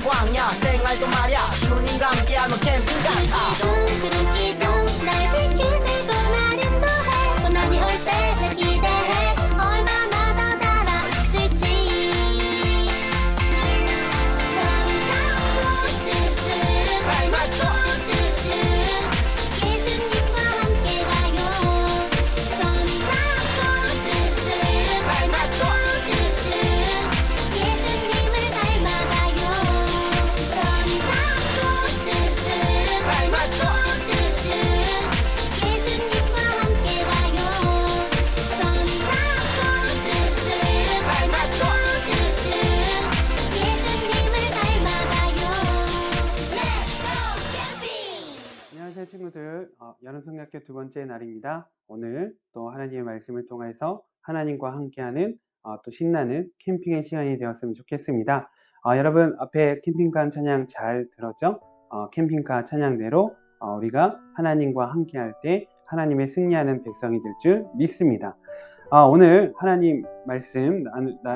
광야 생활도 말야 주님과 함께하는 캠핑 같아 기둥 날 지키시고 나름 더해 고난이 올 때 날 기대해 얼마나 더 자라있을지 손잡고 뚜뚜루 발 맞춰 뚜뚜루 예수님과 함께 가요 손잡고 뚜뚜루 발 맞춰 뚜뚜루 예수님을 닮아가요 손잡고 뚜뚜루 발 맞춰 뚜뚜루 예수님과 함께 가요 손잡고 뚜뚜루 발 맞춰 뚜뚜루 예수님을 닮아가요 Let's go 캠핑! 안녕하세요 친구들. 여름성경학교 두 번째 날입니다. 오늘 또 하나님의 말씀을 통해서 하나님과 함께하는 또 신나는 캠핑의 시간이 되었으면 좋겠습니다. 여러분 앞에 캠핑카 찬양 잘 들었죠? 캠핑카 찬양대로 우리가 하나님과 함께할 때 하나님의 승리하는 백성이 될 줄 믿습니다. 오늘 하나님 말씀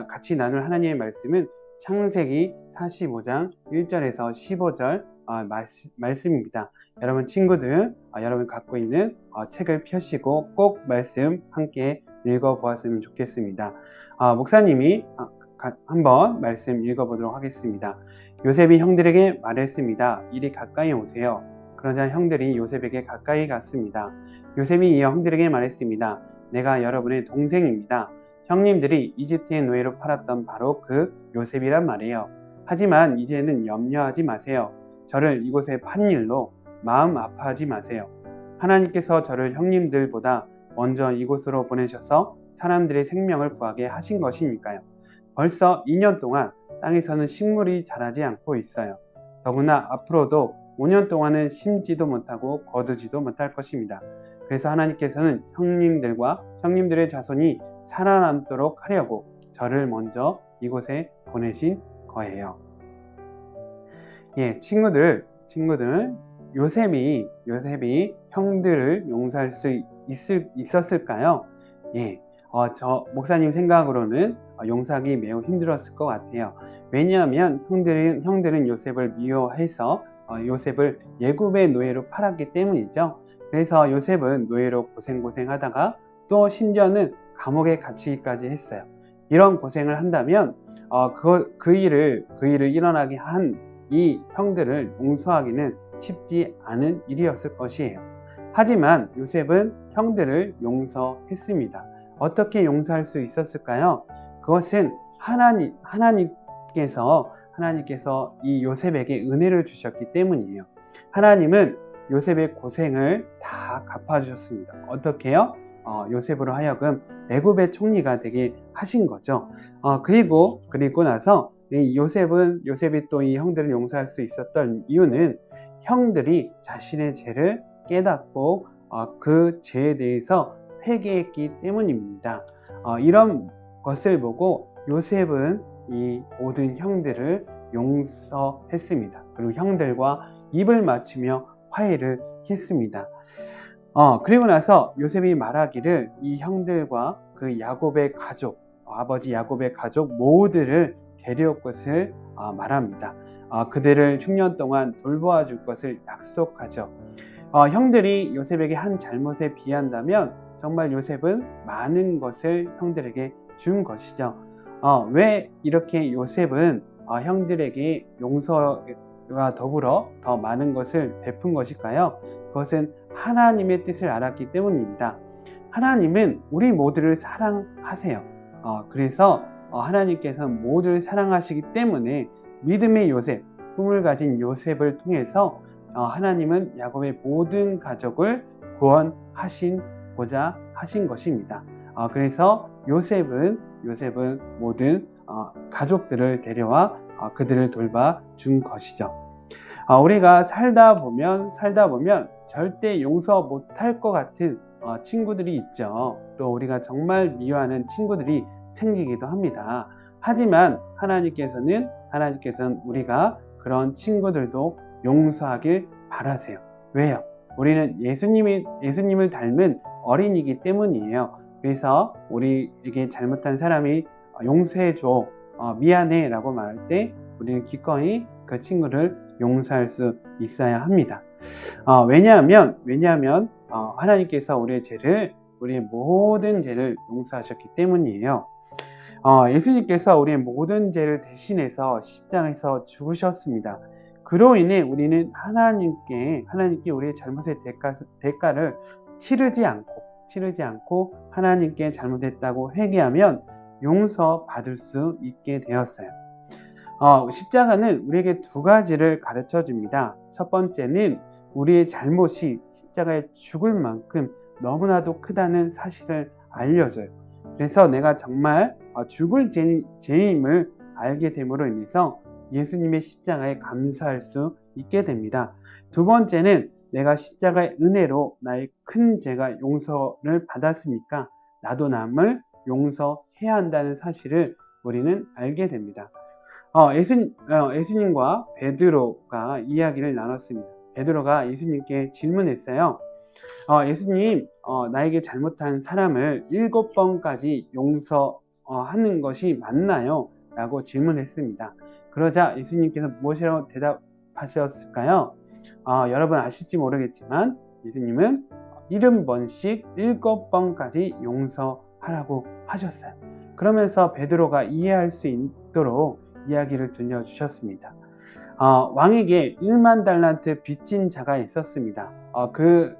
같이 나눌 하나님의 말씀은 창세기 45장 1절에서 15절 말씀입니다. 여러분 친구들, 여러분 갖고 있는 책을 펴시고 꼭 말씀 함께 읽어보았으면 좋겠습니다. 목사님이 한번 말씀 읽어보도록 하겠습니다. 요셉이 형들에게 말했습니다. 이리 가까이 오세요. 그러자 형들이 요셉에게 가까이 갔습니다. 요셉이 이 형들에게 말했습니다. 내가 여러분의 동생입니다. 형님들이 이집트의 노예로 팔았던 바로 그 요셉이란 말이에요. 하지만 이제는 염려하지 마세요. 저를 이곳에 판 일로 마음 아파하지 마세요. 하나님께서 저를 형님들보다 먼저 이곳으로 보내셔서 사람들의 생명을 구하게 하신 것이니까요. 벌써 2년 동안 땅에서는 식물이 자라지 않고 있어요. 더구나 앞으로도 5년 동안은 심지도 못하고 거두지도 못할 것입니다. 그래서 하나님께서는 형님들과 형님들의 자손이 살아남도록 하려고 저를 먼저 이곳에 보내신 거예요. 예, 친구들, 요셉이 형들을 용서할 수 있었을까요? 예, 목사님 생각으로는 용서하기 매우 힘들었을 것 같아요. 왜냐하면 형들은 요셉을 미워해서 요셉을 예굽의 노예로 팔았기 때문이죠. 그래서 요셉은 노예로 고생하다가 또 심지어는 감옥에 갇히기까지 했어요. 이런 고생을 한다면 그 일을 일어나게 한 이 형들을 용서하기는 쉽지 않은 일이었을 것이에요. 하지만 요셉은 형들을 용서했습니다. 어떻게 용서할 수 있었을까요? 그것은 하나님께서 이 요셉에게 은혜를 주셨기 때문이에요. 하나님은 요셉의 고생을 다 갚아주셨습니다. 어떻게요? 요셉으로 하여금 애굽의 총리가 되게 하신 거죠. 그리고 나서 요셉이 또 이 형들을 용서할 수 있었던 이유는 형들이 자신의 죄를 깨닫고 그 죄에 대해서 회개했기 때문입니다. 이런 것을 보고 요셉은 이 모든 형들을 용서했습니다. 그리고 형들과 입을 맞추며 화해를 했습니다. 그리고 나서 요셉이 말하기를 이 형들과 그 야곱의 가족, 아버지 야곱의 가족 모두를 데려올 것을 말합니다. 그들을 흉년 동안 돌보아 줄 것을 약속하죠. 형들이 요셉에게 한 잘못에 비한다면 정말 요셉은 많은 것을 형들에게 준 것이죠. 왜 이렇게 요셉은 형들에게 용서와 더불어 더 많은 것을 베푼 것일까요? 그것은 하나님의 뜻을 알았기 때문입니다. 하나님은 우리 모두를 사랑하세요. 그래서 하나님께서는 모두를 사랑하시기 때문에 믿음의 요셉, 꿈을 가진 요셉을 통해서 하나님은 야곱의 모든 가족을 구원하시고자 하신 것입니다. 그래서 요셉은 모든 가족들을 데려와 그들을 돌봐 준 것이죠. 우리가 살다 보면 절대 용서 못할 것 같은 친구들이 있죠. 또 우리가 정말 미워하는 친구들이 생기기도 합니다. 하지만 하나님께서는 우리가 그런 친구들도 용서하길 바라세요. 왜요? 우리는 예수님을 닮은 어린이기 때문이에요. 그래서 우리에게 잘못한 사람이 용서해줘, 미안해 라고 말할 때 우리는 기꺼이 그 친구를 용서할 수 있어야 합니다. 왜냐하면 하나님께서 우리의 모든 죄를 용서하셨기 때문이에요. 예수님께서 우리의 모든 죄를 대신해서 십자가에서 죽으셨습니다. 그로 인해 우리는 하나님께 우리의 잘못의 대가를 치르지 않고 하나님께 잘못했다고 회개하면 용서받을 수 있게 되었어요. 십자가는 우리에게 두 가지를 가르쳐 줍니다. 첫 번째는 우리의 잘못이 십자가에 죽을 만큼 너무나도 크다는 사실을 알려줘요. 그래서 내가 정말 죽을 죄임을 알게 됨으로 인해서 예수님의 십자가에 감사할 수 있게 됩니다. 두 번째는 내가 십자가의 은혜로 나의 큰 죄가 용서를 받았으니까 나도 남을 용서해야 한다는 사실을 우리는 알게 됩니다. 예수님과 베드로가 이야기를 나눴습니다. 베드로가 예수님께 질문했어요. 예수님, 나에게 잘못한 사람을 7번까지 용서하는 것이 맞나요? 라고 질문했습니다. 그러자 예수님께서 무엇이라고 대답하셨을까요? 여러분 아실지 모르겠지만 예수님은 70번씩 7번까지 용서하라고 하셨어요. 그러면서 베드로가 이해할 수 있도록 이야기를 들려주셨습니다. 왕에게 1만 달란트 빚진 자가 있었습니다. 그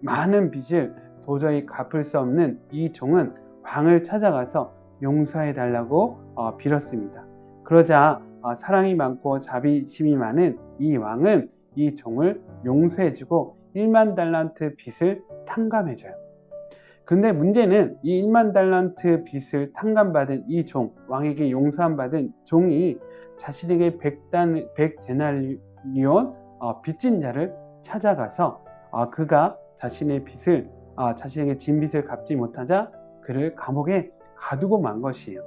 많은 빚을 도저히 갚을 수 없는 이 종은 왕을 찾아가서 용서해 달라고 빌었습니다. 그러자 사랑이 많고 자비심이 많은 이 왕은 이 종을 용서해주고 1만 달란트 빚을 탕감해줘요. 근데 문제는 이 1만 달란트 빚을 탕감받은 이 종, 왕에게 용서함 받은 종이 자신에게 100데나리온 빚진 자를 찾아가서 그가 자신의 빚을 자신에게 진 빚을 갚지 못하자 그를 감옥에 가두고 만 것이에요.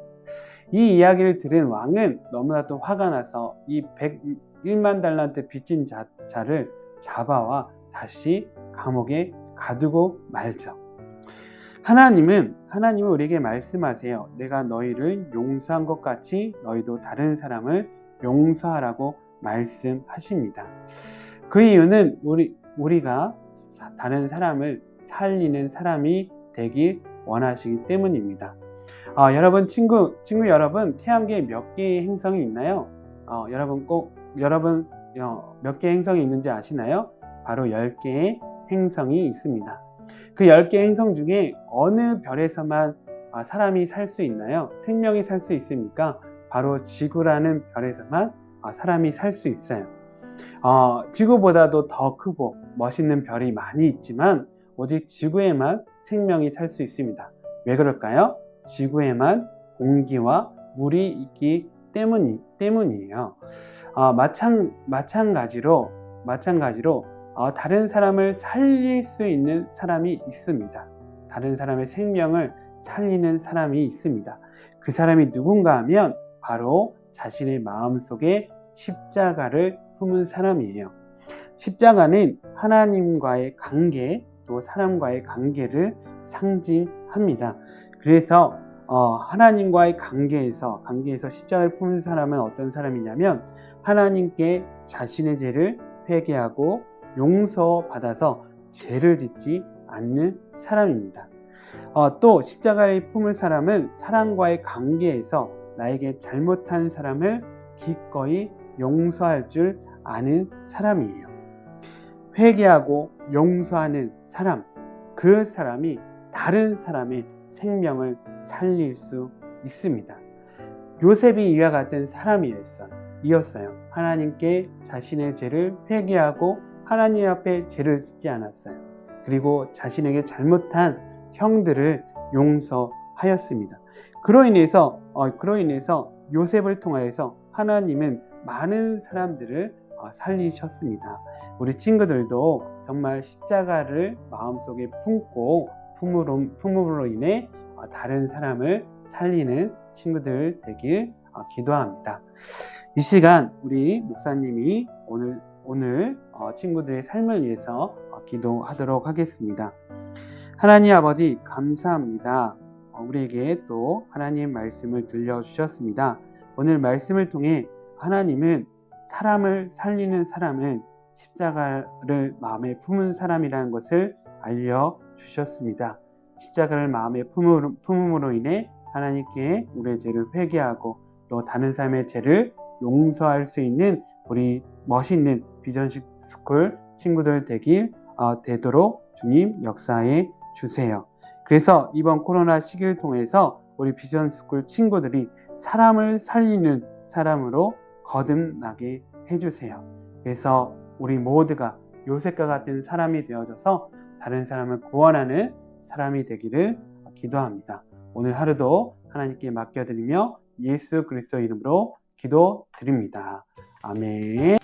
이 이야기를 들은 왕은 너무나도 화가 나서 이 1만 달란트 빚진 자를 잡아와 다시 감옥에 가두고 말죠. 하나님은 우리에게 말씀하세요. 내가 너희를 용서한 것 같이 너희도 다른 사람을 용서하라고 말씀하십니다. 그 이유는 우리가 다른 사람을 살리는 사람이 되길 원하시기 때문입니다. 여러분 친구 여러분, 태양계에 몇 개의 행성이 있나요? 여러분 몇 개의 행성이 있는지 아시나요? 바로 10개의 행성이 있습니다. 그 10개의 행성 중에 어느 별에서만 사람이 살 수 있나요? 생명이 살 수 있습니까? 바로 지구라는 별에서만 사람이 살 수 있어요. 지구보다도 더 크고 멋있는 별이 많이 있지만 오직 지구에만 생명이 살 수 있습니다. 왜 그럴까요? 지구에만 공기와 물이 있기 때문이에요. 마찬가지로 다른 사람을 살릴 수 있는 사람이 있습니다. 다른 사람의 생명을 살리는 사람이 있습니다. 그 사람이 누군가 하면 바로 자신의 마음속에 십자가를 품은 사람이에요. 십자가는 하나님과의 관계, 또 사람과의 관계를 상징합니다. 그래서 하나님과의 관계에서 십자가를 품은 사람은 어떤 사람이냐면 하나님께 자신의 죄를 회개하고 용서받아서 죄를 짓지 않는 사람입니다. 또 십자가를 품을 사람은 사람과의 관계에서 나에게 잘못한 사람을 기꺼이 용서할 줄 아는 사람이에요. 회개하고 용서하는 사람, 그 사람이 다른 사람의 생명을 살릴 수 있습니다. 요셉이 이와 같은 사람이었어요. 하나님께 자신의 죄를 회개하고 하나님 앞에 죄를 짓지 않았어요. 그리고 자신에게 잘못한 형들을 용서하였습니다. 그로 인해서 요셉을 통하여서 하나님은 많은 사람들을 살리셨습니다. 우리 친구들도 정말 십자가를 마음속에 품음으로 인해 다른 사람을 살리는 친구들 되길 기도합니다. 이 시간 우리 목사님이 오늘 친구들의 삶을 위해서 기도하도록 하겠습니다. 하나님 아버지 감사합니다. 우리에게 또 하나님 말씀을 들려주셨습니다. 오늘 말씀을 통해 하나님은 사람을 살리는 사람은 십자가를 마음에 품은 사람이라는 것을 알려주셨습니다. 십자가를 마음에 품음으로 인해 하나님께 우리의 죄를 회개하고 또 다른 사람의 죄를 용서할 수 있는 우리 멋있는 비전식 스쿨 친구들 되도록 주님 역사해 주세요. 그래서 이번 코로나 시기를 통해서 우리 비전 스쿨 친구들이 사람을 살리는 사람으로 거듭나게 해주세요. 그래서 우리 모두가 요셉과 같은 사람이 되어져서 다른 사람을 구원하는 사람이 되기를 기도합니다. 오늘 하루도 하나님께 맡겨드리며 예수 그리스도 이름으로 기도드립니다. 아멘.